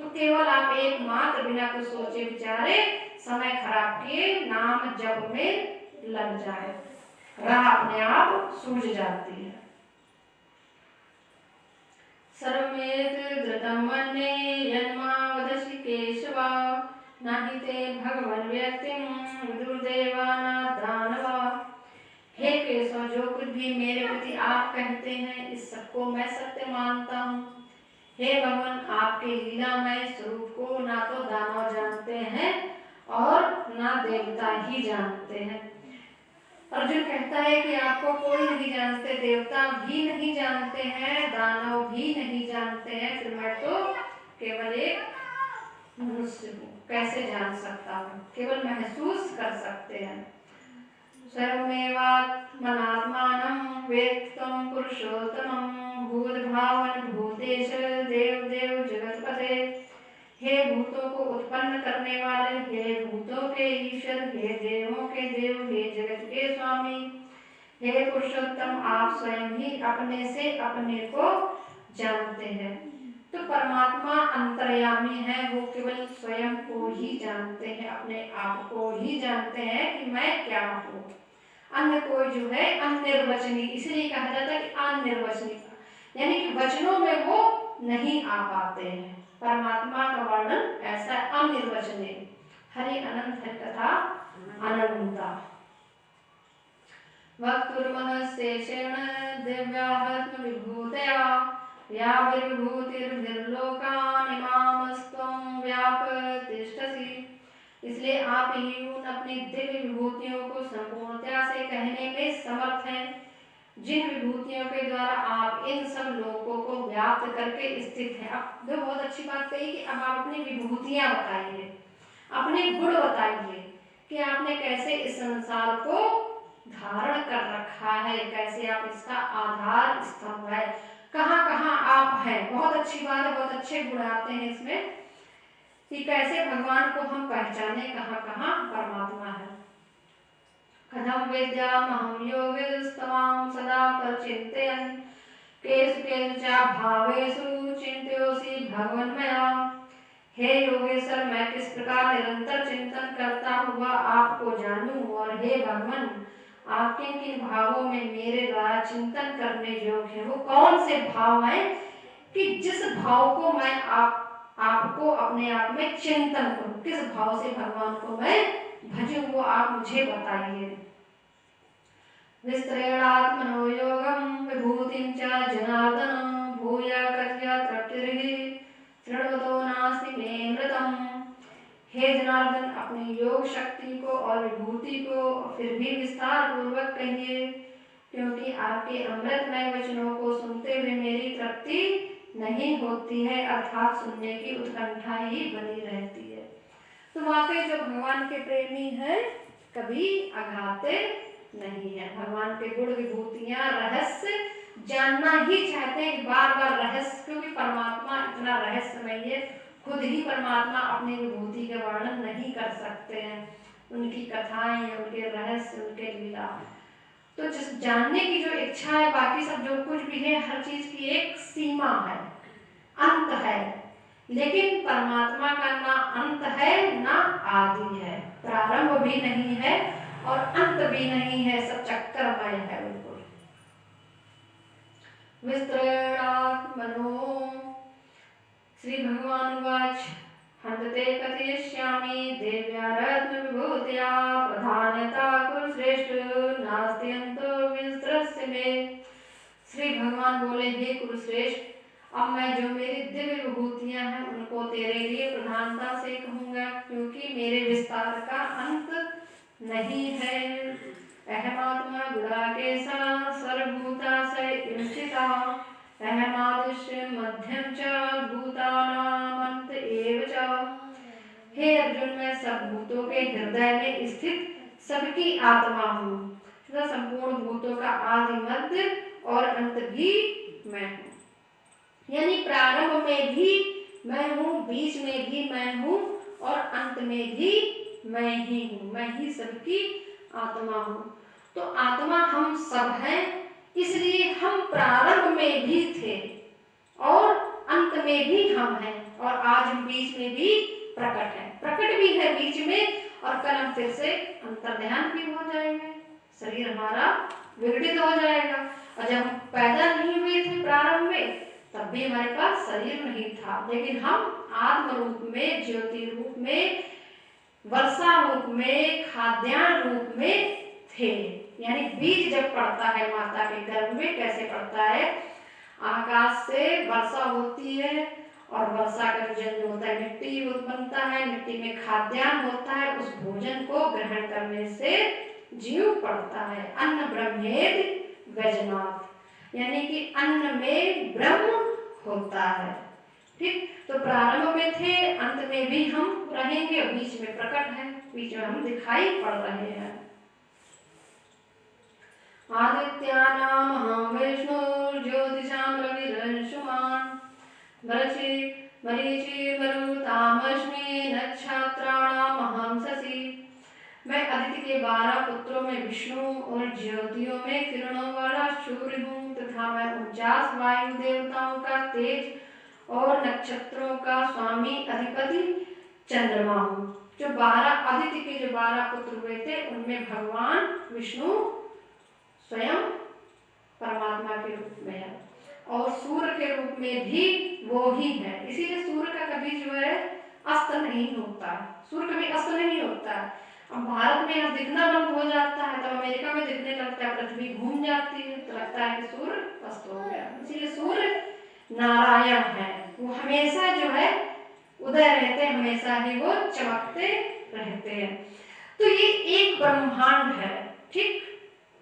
तो केवल आप एकमात्र बिना कुछ सोचे विचारे समय खराब किए नाम जप में लग जाए, राह अपने आप सूझ जाती है। सर्वमेत धृतं मन्ये यन्मावदसि केशवा, नहि ते भगवन् व्यक्तिं विदुर्देवानादानवा। हे केशव, जो कुछ भी मेरे प्रति आप कहते हैं इस सबको मैं सत्य मानता हूँ। हे भगवान, आपके लीलामय स्वरूप को ना तो दानव जानते हैं और ना देवता ही जानते हैं। अर्जुन कहता है कि आपको कोई नहीं जानते, देवता भी नहीं जानते हैं, दानव भी नहीं जानते हैं, फिर मैं तो केवल एक मनुष्य हूँ, कैसे जान सकता हूँ? केवल महसूस कर सकते हैं। सर्वमेवात्मनात्मानं वेत्तं पुरुषोत्तमं, भूतभावन भूतेश देव देव जगतपते। हे भूतों को उत्पन्न करने वाले, हे भूतों के ईश्वर, हे देवों के देव, हे जगत के स्वामी, हे पुरुषोत्तम, आप स्वयं ही अपने से अपने को जानते हैं। तो परमात्मा अंतर्यामी है, वो केवल स्वयं को ही जानते हैं, अपने आप को ही जानते हैं कि मैं क्या हूँ। अन्य कोई जो है अनिर्वचनीय, इसलिए कहा जाता है कि अनिर्वचनीय, यानी कि वचनों में वो नहीं आ पाते हैं। परमात्मा का वर्णन ऐसा अनिर्वचनीय। हरि अनंत है तथा अनंता। वक्तुर्महस्येषेण दिव्यात्म विभूतया, या विभूतिर्भिर्लोकान् इमामस्त्वं व्यापतिष्ठसि। इसलिए आप ही उन अपनी दिव्य विभूतियों को संपूर्णता से कहने में समर्थ हैं, जिन विभूतियों के द्वारा आप इन सब लोगों को व्याप्त करके स्थित हैं। अब जो बहुत अच्छी बात कही कि अब आप अपनी विभूतियां बताइए, अपने गुण बताइए कि आपने कैसे इस संसार को धारण कर रखा है, कैसे आप इसका आधार स्तंभ है, कहाँ कहाँ आप हैं। बहुत अच्छी बात है, बहुत अच्छे गुण आते हैं इसमें कि कैसे भगवान को हम पहचाने, कहाँ कहाँ परमात्मा है। कथम वेद्यामहं योगिस्तमां सदा प्रचिन्तयन्, केषु केषु च भावेषु चिन्तयोऽसि भगवन्मया। हे योगेश्वर, मैं किस प्रकार निरंतर चिंतन करता हुआ आपको जानूं, और हे भगवान, आप किन किन भावों में मेरे द्वारा चिंतन करने योग्य है। वो कौन से भाव हैं कि जिस भाव को मैं आपको अपने आप में चिंतन करूं, किस भाव से भगवान को मैं भजूं, वो आप मुझे बताइए। विस्तरेणात्मनो योगं विभूतिं च जनार्दन, भूया कथया तृप्तिर्हि तृणवतो नास्ति मे मृतम्। हे जनार्दन, अपनी योग शक्ति को और विभूति को फिर भी विस्तार पूर्वक कहिए, क्योंकि आपके अमृतमय वचनों को सुनते हुए मेरी तृप्ति नहीं होती है, अर्थात सुनने की उत्कंठा ही बनी रहती है। तो वाकई जो भगवान के प्रेमी हैं कभी अघाते नहीं है। भगवान के गुण विभूतियां रहस्य जानना ही चाहते हैं, बार बार रहस्य, क्योंकि परमात्मा इतना रहस्यमय है, खुद ही परमात्मा अपनी विभूति का वर्णन नहीं कर सकते हैं। उनकी कथाएं, उनके रहस्य, उनके लीला, तो जिस जानने की जो इच्छा है, बाकी सब जो कुछ भी है, हर चीज की एक सीमा है, अंत है। लेकिन परमात्मा का ना अंत है ना आदि है, प्रारंभ भी नहीं है और अंत भी नहीं है, सब चक्करमय है बिल्कुल। विस्तरेणात्मनो श्री भगवान वाच, हन्ते कथयिष्यामि देव्यारत्न विभूत्या, प्रधानता कुरुश्रेष्ठ नास्ति अन्तो विस्तरस्य मे। श्री भगवान बोले, हे कुरुश्रेष्ठ, अब मैं जो मेरी दिव्य विभूतियां हैं उनको तेरे लिए प्रधानता से कहूंगा, क्योंकि मेरे विस्तार का अंत नहीं है। अहमात्मा गुडाकेशा सर्वभूताशय स्थिता, अहमादिश्य मध्यम च भूतानामन्त एव च। हे अर्जुन, मैं सब भूतों के हृदय में स्थित सबकी आत्मा हूँ तथा संपूर्ण भूतों का आदि मध्य और अंत भी मैं हूँ। यानी प्रारंभ में भी मैं हूँ, बीच में भी मैं हूँ और अंत में भी मैं ही हूँ। मैं ही सबकी आत्मा हूँ। तो आत्मा हम सब हैं, इसलिए हम प्रारंभ में भी थे और अंत में भी हम हैं और आज हम बीच में भी प्रकट हैं। प्रकट भी है बीच में और कल हम फिर से अंतर्ध्यान भी हो जाएंगे। शरीर हमारा विघटित हो जाएगा। और जब हम पैदा नहीं हुए थे प्रारंभ में, तब भी हमारे पास शरीर नहीं था, लेकिन हम आत्म रूप में, ज्योति रूप में, वर्षा रूप में, खाद्यान्न रूप में थे। यानी बीज जब पड़ता है माता के गर्भ में, कैसे पड़ता है? आकाश से वर्षा होती है और वर्षा का जल जो होता है मिट्टी बनता है, मिट्टी में खाद्यान्न होता है, उस भोजन को ग्रहण करने से जीव पड़ता है। अन्न ब्रह्मेद व्यजनात्, यानी कि अन्न में ब्रह्म होता है। ठीक, तो प्रारंभ में थे, अंत में भी हम रहेंगे और बीच में प्रकट है, बीच में हम दिखाई पड़ रहे हैं। आदित्यानां अहं विष्णुर्ज्योतिषां रविरंशुमान् मरीचिर्मरुतामस्मि नक्षत्राणाम् अहं शशि। मैं अदिति के 12 पुत्रों में विष्णु और ज्योतियों में किरणों वाला सूर्य हूँ तथा मैं 49 वायु देवताओं का तेज और नक्षत्रों का स्वामी अधिपति चंद्रमा हूँ। जो 12 अदिति के जो 12 पुत्र हुए थे, उनमें भगवान विष्णु स्वयं परमात्मा के रूप में है और सूर्य के रूप में भी वो ही है। इसीलिए सूर्य का कभी जो है अस्त नहीं होता, सूर्य कभी अस्त नहीं होता। अब भारत में अब दिखना बंद हो जाता है, तब अमेरिका में दिखने लगता है, पृथ्वी घूम जाती है तो लगता है कि सूर्य अस्त हो गया। इसीलिए सूर्य नारायण है, वो हमेशा जो है उदय रहते, हमेशा ही वो चमकते रहते हैं। तो ये एक ब्रह्मांड है। ठीक,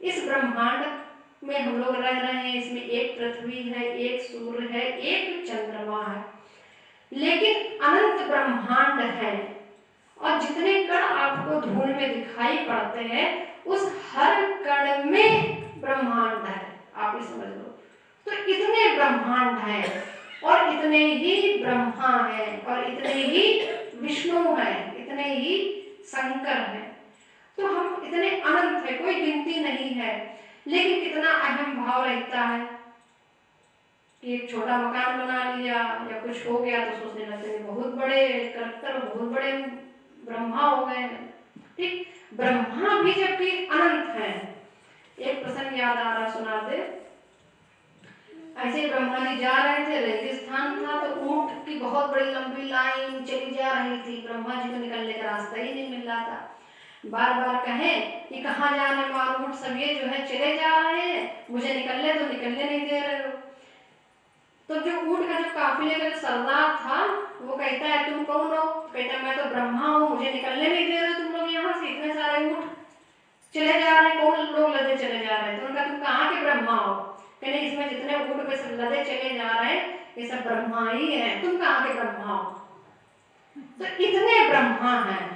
इस ब्रह्मांड में हम लोग रह रहे हैं। इसमें एक पृथ्वी है, एक सूर्य है, एक चंद्रमा है, लेकिन अनंत ब्रह्मांड है और जितने कण आपको धूल में दिखाई पड़ते हैं, उस हर कण में ब्रह्मांड है। आप ही समझ लो। तो इतने ब्रह्मांड हैं और इतने ही ब्रह्मा हैं और इतने ही विष्णु हैं, इतने ही शंकर हैं। तो हम इतने अनंत है, कोई गिनती नहीं है। लेकिन कितना अहम भाव रहता है कि एक छोटा मकान बना लिया या कुछ हो गया तो सोचने लगते हैं बहुत बड़े कलेक्टर, बहुत बड़े ब्रह्मा हो गए। ठीक, ब्रह्मा भी जबकि अनंत है। एक प्रसंग याद आ रहा, सुना दे। ऐसे ब्रह्मा जी जा रहे थे, रेगिस्तान था, तो ऊंट की बहुत बड़ी लंबी लाइन चली जा रही थी। ब्रह्मा जी को निकलने का रास्ता ही नहीं मिल रहा था। बार बार कहें कि कहाँ जा रहे हो, ऊंट सब ये जो है चले जा रहे हैं, मुझे निकलने तो निकलने नहीं दे रहे हो। तो जो ऊंट का जो काफिले का जो सरदार था, वो कहता है तुम कौन हो? कहता है मैं तो ब्रह्मा हूँ, मुझे निकलने नहीं दे रहे तुम लोग यहाँ से, इतने सारे ऊंट चले जा रहे हैं, कौन लोग लदे चले जा रहे हैं? तो उनका तुम कहाँ के ब्रह्मा हो? कहने इसमें जितने ऊंट पे सब लदे चले जा रहे हैं, ये सब ब्रह्मा ही है, तुम कहाँ के ब्रह्मा हो? तो इतने ब्रह्मा हैं,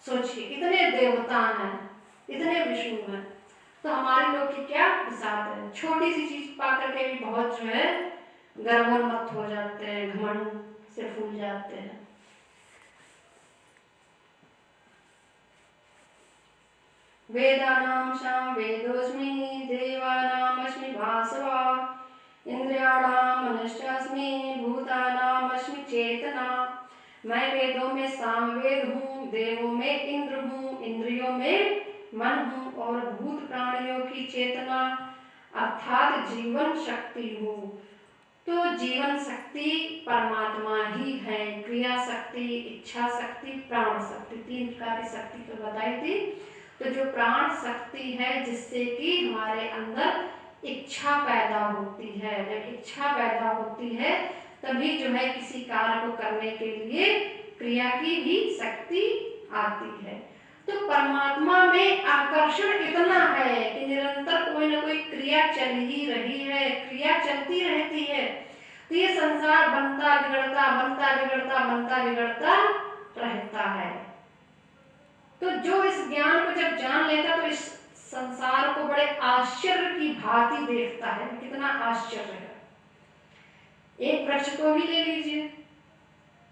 सोचिए, इतने देवता हैं, इतने विष्णु हैं। तो हमारे लोग की क्या हिसाब है? छोटी सी चीज पा करके भी बहुत जो है गर्वोन्मत्त हो जाते हैं, घमंड से फूल जाते हैं। वेदानां साम वेदोस्मि देवानामस्मि वासवा इंद्रियाणां मनश्चास्मि भूतानामस्मि चेतना। मैं वेदों में सामवेद हूँ, देवों में इंद्र हूँ, इंद्रियों में मन हूँ और भूत प्राणियों की चेतना अर्थात जीवन शक्ति हूँ। तो जीवन शक्ति परमात्मा ही है। क्रिया शक्ति, इच्छा शक्ति, प्राण शक्ति, 3 प्रकार की शक्ति तो बताई थी। तो जो प्राण शक्ति है, जिससे कि हमारे अंदर इच्छा पैदा होती है, जब इच्छा पैदा होती है तभी जो है किसी कार्य को करने के लिए क्रिया की भी शक्ति आती है। तो परमात्मा में आकर्षण इतना है कि निरंतर कोई ना कोई क्रिया चल ही रही है, क्रिया चलती रहती है। तो ये संसार बनता बिगड़ता, बनता बिगड़ता, बनता बिगड़ता रहता तो जो इस ज्ञान को जब जान लेता तो इस संसार को बड़े आश्चर्य की भांति देखता है। कितना आश्चर्य है। एक वृक्ष को ही ले लीजिए,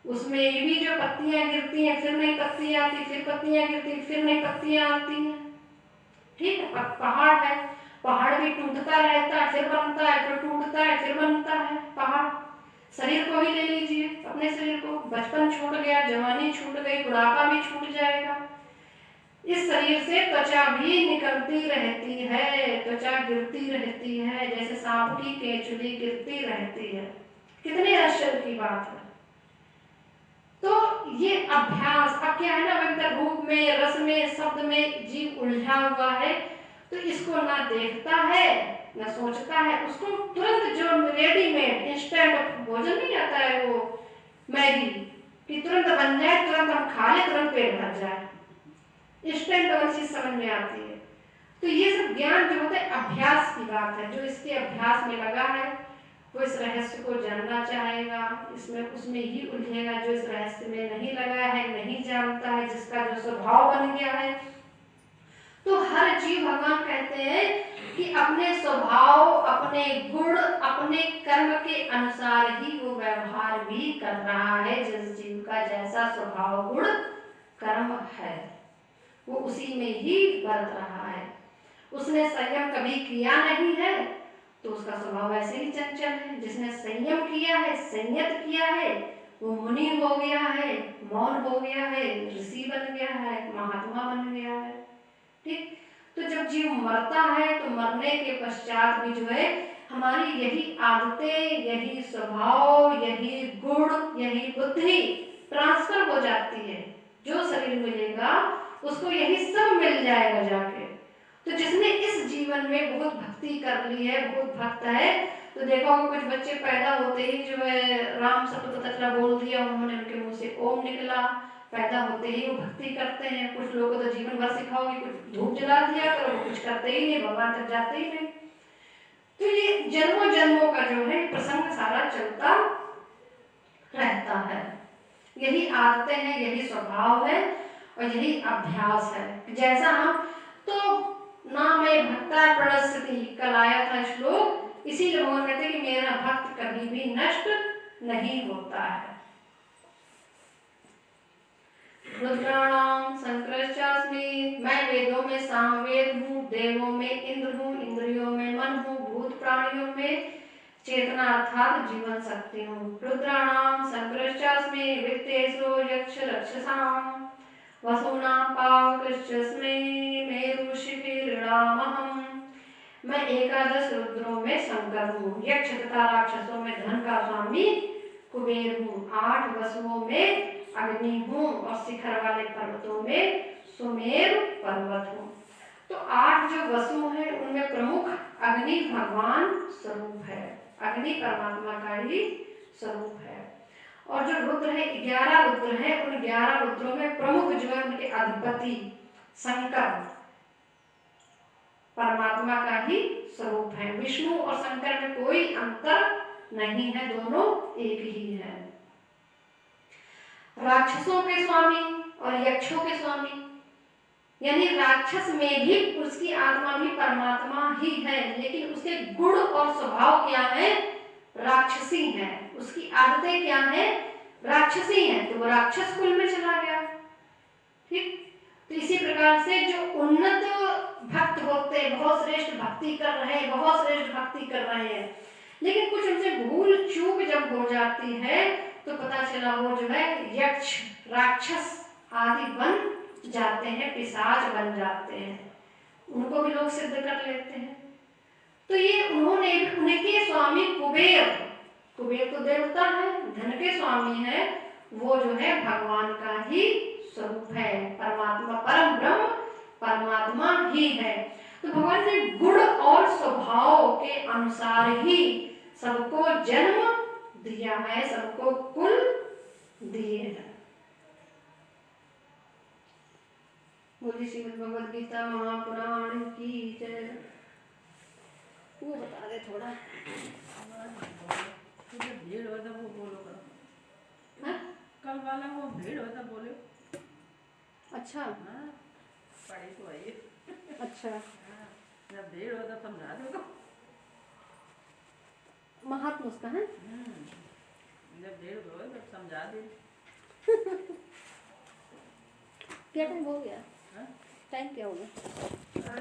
उसमें भी जो पत्तियां गिरती हैं, फिर नई पत्तियां आती, फिर पत्तियां गिरती, फिर नई पत्तियां आती हैं। ठीक है, पहाड़ है, पहाड़ भी टूटता रहता है, फिर बनता है, फिर टूटता है, फिर बनता है पहाड़। शरीर को ही ले लीजिए, अपने शरीर को, बचपन छूट गया, जवानी छूट गई, बुढ़ापा भी छूट जाएगा। इस शरीर से त्वचा भी निकलती रहती है, त्वचा गिरती रहती है, जैसे सांप की केंचुली गिरती रहती है। कितने आश्चर्य की बात है। तो ये अभ्यास, अब क्या है ना, अगर रूप में, रस में, शब्द में जीव उलझा हुआ है, तो इसको ना देखता है ना सोचता है, उसको तुरंत जो रेडीमेड इंस्टेंट भोजन नहीं आता है, वो मैगी कि तुरंत बन जाए, तुरंत हम खा ले, तुरंत पेट भर जाए, इंस्टेंट वाली चीज समझ में आती है। तो ये सब ज्ञान जो होता है अभ्यास की बात है। जो इसके अभ्यास में लगा है वो इस रहस्य को जानना चाहेगा, इसमें उसमें ही उलझेगा। जो इस रहस्य में नहीं लगा है, नहीं जानता है, जिसका जो स्वभाव बन गया है, तो हर जीव, भगवान कहते हैं कि अपने स्वभाव, अपने गुण, अपने कर्म के अनुसार ही वो व्यवहार भी कर रहा है। जिस जीव का जैसा स्वभाव, गुण, कर्म है, वो उसी में ही बरत रहा है। उसने संयम कभी किया नहीं है तो उसका स्वभाव ऐसे ही चंचल है। जिसने संयम किया है, संयत किया है, वो मुनि हो गया है, मौन हो गया है, ऋषि बन गया है, महात्मा बन गया है। ठीक। तो जब जीव मरता है तो मरने के पश्चात भी जो है हमारी यही आदतें, यही स्वभाव, यही गुण, यही बुद्धि ट्रांसफर हो जाती है। जो शरीर मिलेगा उसको यही सब मिल जाएगा जाके। तो जिसने इस जीवन में बहुत भक्ति कर ली है, बहुत भक्त है, तो देखो कुछ बच्चे पैदा होते ही जो है राम सप्ततत्रा बोल दिया उन्होंने, उनके मुंह से ओम निकला, पैदा होते ही वो भक्ति करते हैं। कुछ लोगों को तो जीवन भर सिखाओगे, कुछ धूप जला दिया करो, वो कुछ करते ही नहीं, भगवान तक जाते ही नहीं। तो ये जन्मों जन्मों का जो है प्रसंग सारा चलता रहता है। यही आदतें हैं, यही स्वभाव है और यही अभ्यास है। जैसा हम तो ना मैं भक्ता प्रणश्यति, कल आया था श्लोक, इसीलिए भगवान कहते हैं कि मेरा भक्त कभी भी नष्ट नहीं होता है। रुद्राणाम शंकरश्चास्मि, मैं वेदों में सामवेद हूँ, देवों में इंद्र हूँ, इंद्रियों में मन हूँ, भूत प्राणियों में चेतना अर्थात जीवन शक्ति हूँ। रुद्राणाम शंकरश्चास्मि, वित्तेषु यक्ष रक्षसाम, वसूनां पावकश्चास्मि, मेरुशिखिरिणामहम्। मैं 11 रुद्रों में शंकर हूँ, यक्ष तथा राक्षसों में धन का स्वामी कुबेर हूँ, 8 वसुओं में अग्नि हूँ और शिखर वाले पर्वतों में सुमेरु पर्वत हूँ। तो 8 जो वसु हैं उनमें प्रमुख अग्नि भगवान स्वरूप है, अग्नि परमात्मा का ही स्वरूप है। और जो रुद्र है 11 रुद्र हैं, उन 11 रुद्रों में प्रमुख जो है उनके अधिपति शंकर परमात्मा का ही स्वरूप है। विष्णु और शंकर में कोई अंतर नहीं है, दोनों एक ही है। राक्षसों के स्वामी और यक्षों के स्वामी, यानी राक्षस में भी उसकी आत्मा भी परमात्मा ही है, लेकिन उसके गुण और स्वभाव क्या है, राक्षसी है। उसकी आदतें क्या है, राक्षसी है, तो वो राक्षस कुल में चला गया। ठीक। तो इसी प्रकार से जो उन्नत भक्त होते, बहुत श्रेष्ठ भक्ति कर रहे हैं, बहुत श्रेष्ठ भक्ति कर रहे हैं, लेकिन कुछ उनसे भूल चूक जब हो जाती है तो पता चला वो जो है यक्ष, राक्षस आदि बन जाते हैं, पिशाच बन जाते हैं, उनको भी लोग सिद्ध कर लेते हैं। तो ये उन्होंने, उनके स्वामी कुबेर, कुबेर तो देवता है, धन के स्वामी है, वो जो है भगवान का ही स्वरूप है, परमात्मा, परम ब्रह्म परमात्मा ही है। तो भगवान ने गुण और स्वभाव के अनुसार ही सबको जन्म दिया है, सबको कुल दिए हैं। बोलिए श्रीमद् भगवद गीता महापुराण की जय। वो बता दे थोड़ा, भीड़ होता वो बोलो करो, हाँ? कल वाला वो भीड़ होता बोले अच्छा हाँ, पढ़ी तो वही। अच्छा। हाँ, जब देर हो तब समझा दो। महात्मा उसका है। जब देर हो तब समझा दे। क्या टाइम हो गया? हाँ? टाइम क्या हो गया? हाँ,